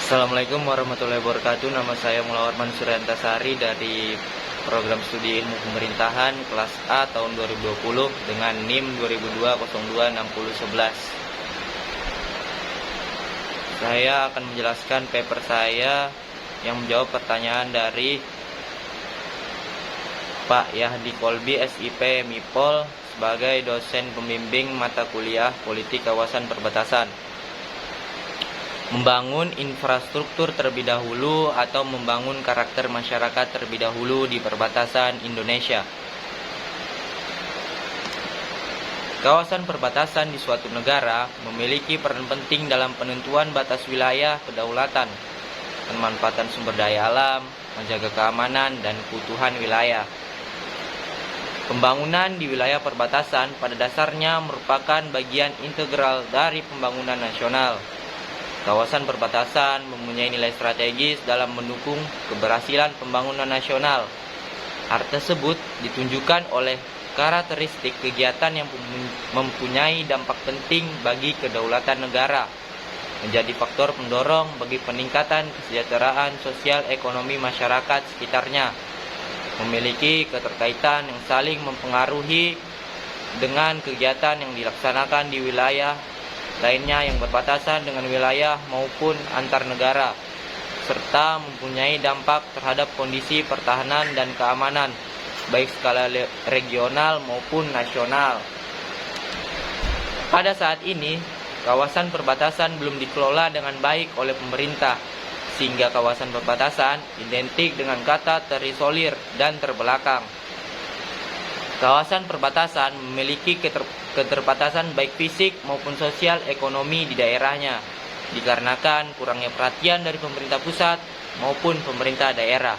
Assalamualaikum warahmatullahi wabarakatuh. Nama saya Mulawar Mansurantasari dari program studi ilmu pemerintahan kelas A tahun 2020 dengan NIM 2002-02-6011. Saya akan menjelaskan paper saya yang menjawab pertanyaan dari Pak Yahdi Kolbi SIP MIPOL sebagai dosen pembimbing mata kuliah Politik Kawasan Perbatasan. Membangun infrastruktur terlebih dahulu atau membangun karakter masyarakat terlebih dahulu di perbatasan Indonesia. Kawasan perbatasan di suatu negara memiliki peran penting dalam penentuan batas wilayah kedaulatan, pemanfaatan sumber daya alam, menjaga keamanan dan keutuhan wilayah. Pembangunan di wilayah perbatasan pada dasarnya merupakan bagian integral dari pembangunan nasional. Kawasan perbatasan mempunyai nilai strategis dalam mendukung keberhasilan pembangunan nasional. Hal tersebut ditunjukkan oleh karakteristik kegiatan yang mempunyai dampak penting bagi kedaulatan negara, menjadi faktor pendorong bagi peningkatan kesejahteraan sosial ekonomi masyarakat sekitarnya, memiliki keterkaitan yang saling mempengaruhi dengan kegiatan yang dilaksanakan di wilayah lainnya yang berbatasan dengan wilayah maupun antar negara, serta mempunyai dampak terhadap kondisi pertahanan dan keamanan, baik skala regional maupun nasional. Pada saat ini, kawasan perbatasan belum dikelola dengan baik oleh pemerintah, sehingga kawasan perbatasan identik dengan kata terisolir dan terbelakang. Kawasan perbatasan memiliki keterbatasan baik fisik maupun sosial ekonomi di daerahnya, dikarenakan kurangnya perhatian dari pemerintah pusat maupun pemerintah daerah.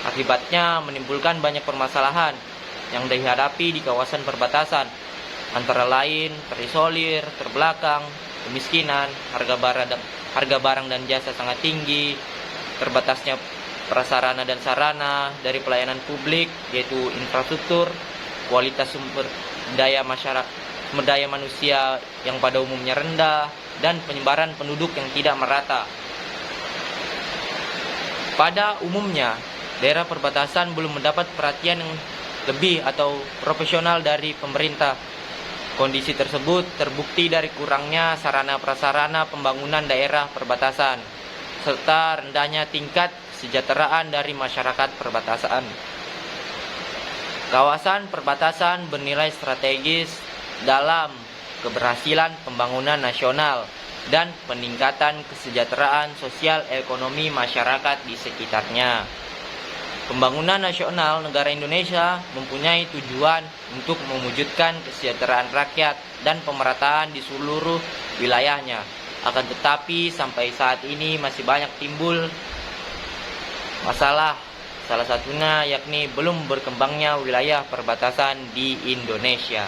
Akibatnya menimbulkan banyak permasalahan yang dihadapi di kawasan perbatasan, antara lain terisolir, terbelakang, kemiskinan, harga barang dan jasa sangat tinggi, terbatasnya prasarana dan sarana dari pelayanan publik yaitu infrastruktur, kualitas sumber daya manusia yang pada umumnya rendah, dan penyebaran penduduk yang tidak merata. Pada umumnya, daerah perbatasan belum mendapat perhatian yang lebih atau profesional dari pemerintah. Kondisi tersebut terbukti dari kurangnya sarana prasarana pembangunan daerah perbatasan, serta rendahnya tingkat kesejahteraan dari masyarakat perbatasan. Kawasan perbatasan bernilai strategis dalam keberhasilan pembangunan nasional dan peningkatan kesejahteraan sosial ekonomi masyarakat di sekitarnya. Pembangunan nasional negara Indonesia mempunyai tujuan untuk mewujudkan kesejahteraan rakyat dan pemerataan di seluruh wilayahnya. Akan tetapi sampai saat ini masih banyak timbul masalah, salah satunya yakni belum berkembangnya wilayah perbatasan di Indonesia.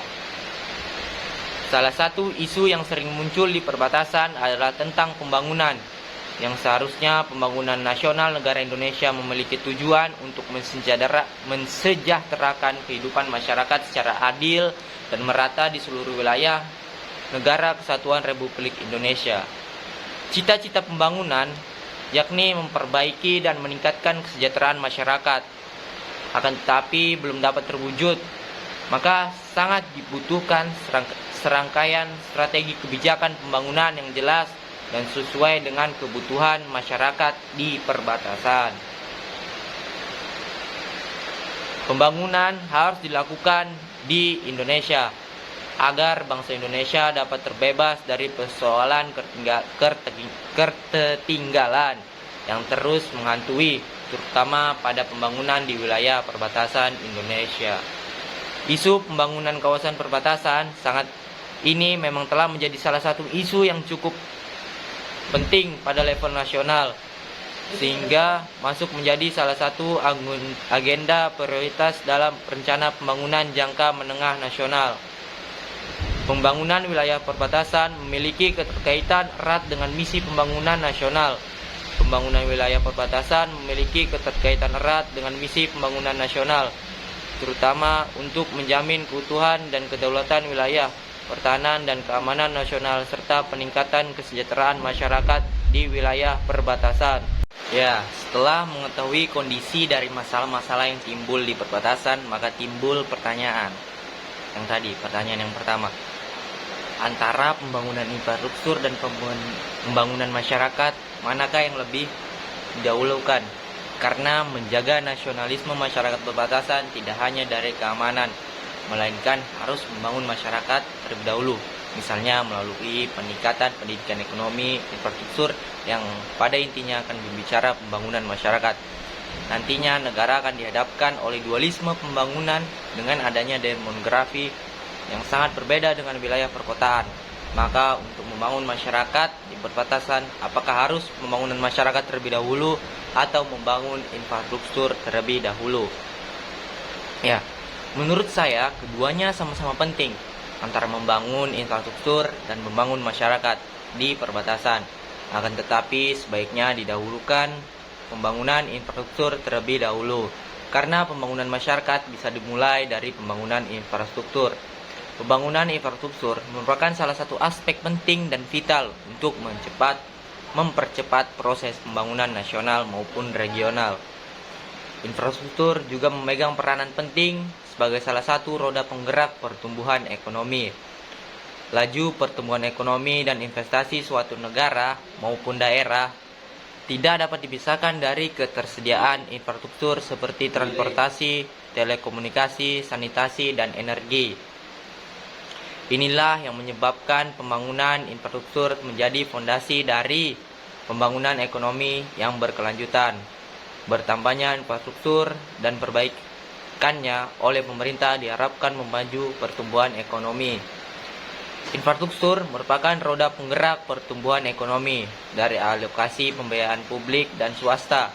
Salah satu isu yang sering muncul di perbatasan adalah tentang pembangunan, yang seharusnya pembangunan nasional negara Indonesia memiliki tujuan untuk mensejahterakan kehidupan masyarakat secara adil dan merata di seluruh wilayah negara Kesatuan Republik Indonesia. Cita-cita pembangunan yakni memperbaiki dan meningkatkan kesejahteraan masyarakat, akan tetapi belum dapat terwujud, maka sangat dibutuhkan serangkaian strategi kebijakan pembangunan yang jelas dan sesuai dengan kebutuhan masyarakat di perbatasan. Pembangunan harus dilakukan di Indonesia agar bangsa Indonesia dapat terbebas dari persoalan ketertinggalan yang terus menghantui, terutama pada pembangunan di wilayah perbatasan Indonesia. Isu pembangunan kawasan perbatasan ini memang telah menjadi salah satu isu yang cukup penting pada level nasional, sehingga masuk menjadi salah satu agenda prioritas dalam rencana pembangunan jangka menengah nasional. Pembangunan wilayah perbatasan memiliki keterkaitan erat dengan misi pembangunan nasional. Pembangunan wilayah perbatasan memiliki keterkaitan erat dengan misi pembangunan nasional, terutama untuk menjamin keutuhan dan kedaulatan wilayah, pertahanan dan keamanan nasional, serta peningkatan kesejahteraan masyarakat di wilayah perbatasan. Ya, setelah mengetahui kondisi dari masalah-masalah yang timbul di perbatasan, maka timbul pertanyaan. Yang tadi, pertanyaan yang pertama. Antara pembangunan infrastruktur dan pembangunan masyarakat, manakah yang lebih didahulukan? Karena menjaga nasionalisme masyarakat perbatasan tidak hanya dari keamanan, melainkan harus membangun masyarakat terlebih dahulu. Misalnya melalui peningkatan pendidikan ekonomi, infrastruktur yang pada intinya akan berbicara pembangunan masyarakat. Nantinya negara akan dihadapkan oleh dualisme pembangunan dengan adanya demografi yang sangat berbeda dengan wilayah perkotaan. Maka untuk membangun masyarakat di perbatasan, apakah harus pembangunan masyarakat terlebih dahulu atau membangun infrastruktur terlebih dahulu? Ya, menurut saya keduanya sama-sama penting, antara membangun infrastruktur dan membangun masyarakat di perbatasan. Akan tetapi sebaiknya didahulukan pembangunan infrastruktur terlebih dahulu, karena pembangunan masyarakat bisa dimulai dari pembangunan infrastruktur. Pembangunan infrastruktur merupakan salah satu aspek penting dan vital untuk mempercepat proses pembangunan nasional maupun regional. Infrastruktur juga memegang peranan penting sebagai salah satu roda penggerak pertumbuhan ekonomi. Laju pertumbuhan ekonomi dan investasi suatu negara maupun daerah tidak dapat dipisahkan dari ketersediaan infrastruktur seperti transportasi, telekomunikasi, sanitasi, dan energi. Inilah yang menyebabkan pembangunan infrastruktur menjadi fondasi dari pembangunan ekonomi yang berkelanjutan. Bertambahnya infrastruktur dan perbaikannya oleh pemerintah diharapkan memaju pertumbuhan ekonomi. Infrastruktur merupakan roda penggerak pertumbuhan ekonomi dari alokasi pembiayaan publik dan swasta.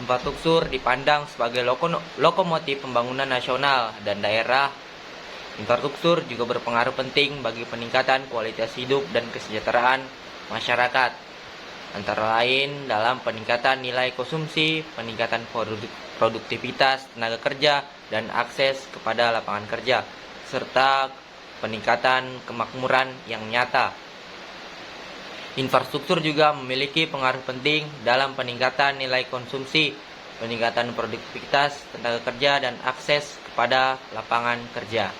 Infrastruktur dipandang sebagai lokomotif pembangunan nasional dan daerah. Infrastruktur juga berpengaruh penting bagi peningkatan kualitas hidup dan kesejahteraan masyarakat, antara lain dalam peningkatan nilai konsumsi, peningkatan produktivitas tenaga kerja, dan akses kepada lapangan kerja, serta peningkatan kemakmuran yang nyata. Infrastruktur juga memiliki pengaruh penting dalam peningkatan nilai konsumsi, peningkatan produktivitas tenaga kerja, dan akses kepada lapangan kerja.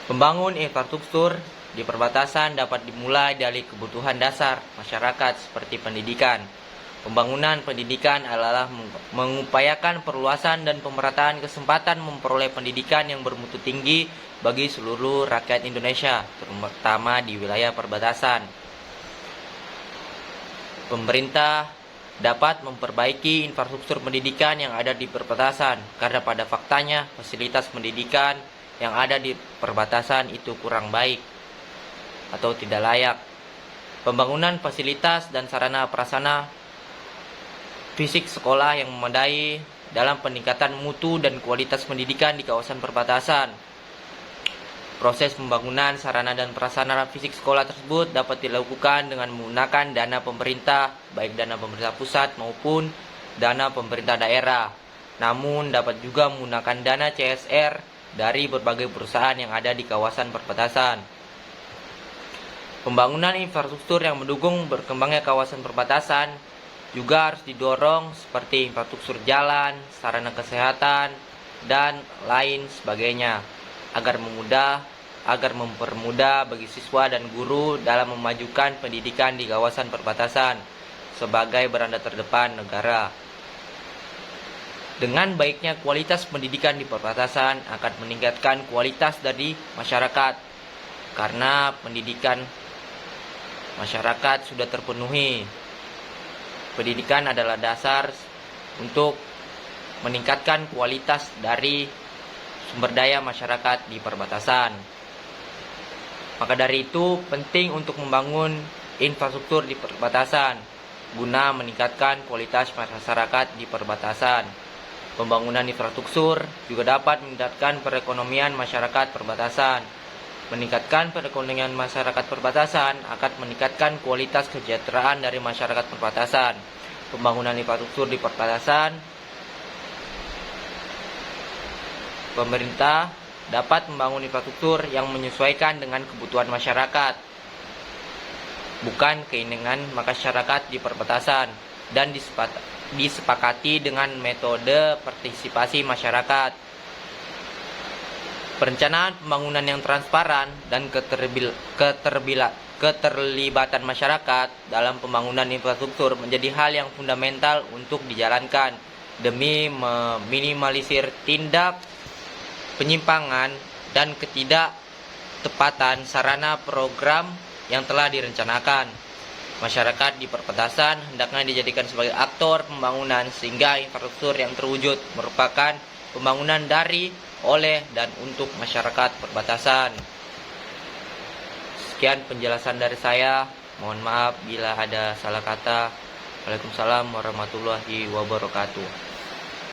Membangun infrastruktur di perbatasan dapat dimulai dari kebutuhan dasar masyarakat seperti pendidikan. Pembangunan pendidikan adalah mengupayakan perluasan dan pemerataan kesempatan memperoleh pendidikan yang bermutu tinggi bagi seluruh rakyat Indonesia, terutama di wilayah perbatasan. Pemerintah dapat memperbaiki infrastruktur pendidikan yang ada di perbatasan, karena pada faktanya fasilitas pendidikan yang ada di perbatasan itu kurang baik atau tidak layak. Pembangunan fasilitas dan sarana prasarana fisik sekolah yang memadai dalam peningkatan mutu dan kualitas pendidikan di kawasan perbatasan. Proses pembangunan sarana dan prasarana fisik sekolah tersebut dapat dilakukan dengan menggunakan dana pemerintah, baik dana pemerintah pusat maupun dana pemerintah daerah. Namun dapat juga menggunakan dana CSR dari berbagai perusahaan yang ada di kawasan perbatasan. Pembangunan infrastruktur yang mendukung berkembangnya kawasan perbatasan juga harus didorong seperti infrastruktur jalan, sarana kesehatan, dan lain sebagainya agar mempermudah bagi siswa dan guru dalam memajukan pendidikan di kawasan perbatasan sebagai beranda terdepan negara. Dengan baiknya kualitas pendidikan di perbatasan akan meningkatkan kualitas dari masyarakat, karena pendidikan masyarakat sudah terpenuhi. Pendidikan adalah dasar untuk meningkatkan kualitas dari sumber daya masyarakat di perbatasan. Maka dari itu penting untuk membangun infrastruktur di perbatasan guna meningkatkan kualitas masyarakat di perbatasan. Pembangunan infrastruktur juga dapat meningkatkan perekonomian masyarakat perbatasan. Meningkatkan perekonomian masyarakat perbatasan akan meningkatkan kualitas kesejahteraan dari masyarakat perbatasan. Pembangunan infrastruktur di perbatasan, pemerintah dapat membangun infrastruktur yang menyesuaikan dengan kebutuhan masyarakat. bukan keinginan masyarakat di perbatasan, dan disepakati dengan metode partisipasi masyarakat. Perencanaan pembangunan yang transparan dan keterlibatan masyarakat dalam pembangunan infrastruktur menjadi hal yang fundamental untuk dijalankan demi meminimalisir tindak penyimpangan dan ketidaktepatan sarana program yang telah direncanakan. Masyarakat di perbatasan hendaknya dijadikan sebagai aktor pembangunan sehingga infrastruktur yang terwujud merupakan pembangunan dari, oleh, dan untuk masyarakat perbatasan. Sekian penjelasan dari saya. Mohon maaf bila ada salah kata. Waalaikumsalam warahmatullahi wabarakatuh.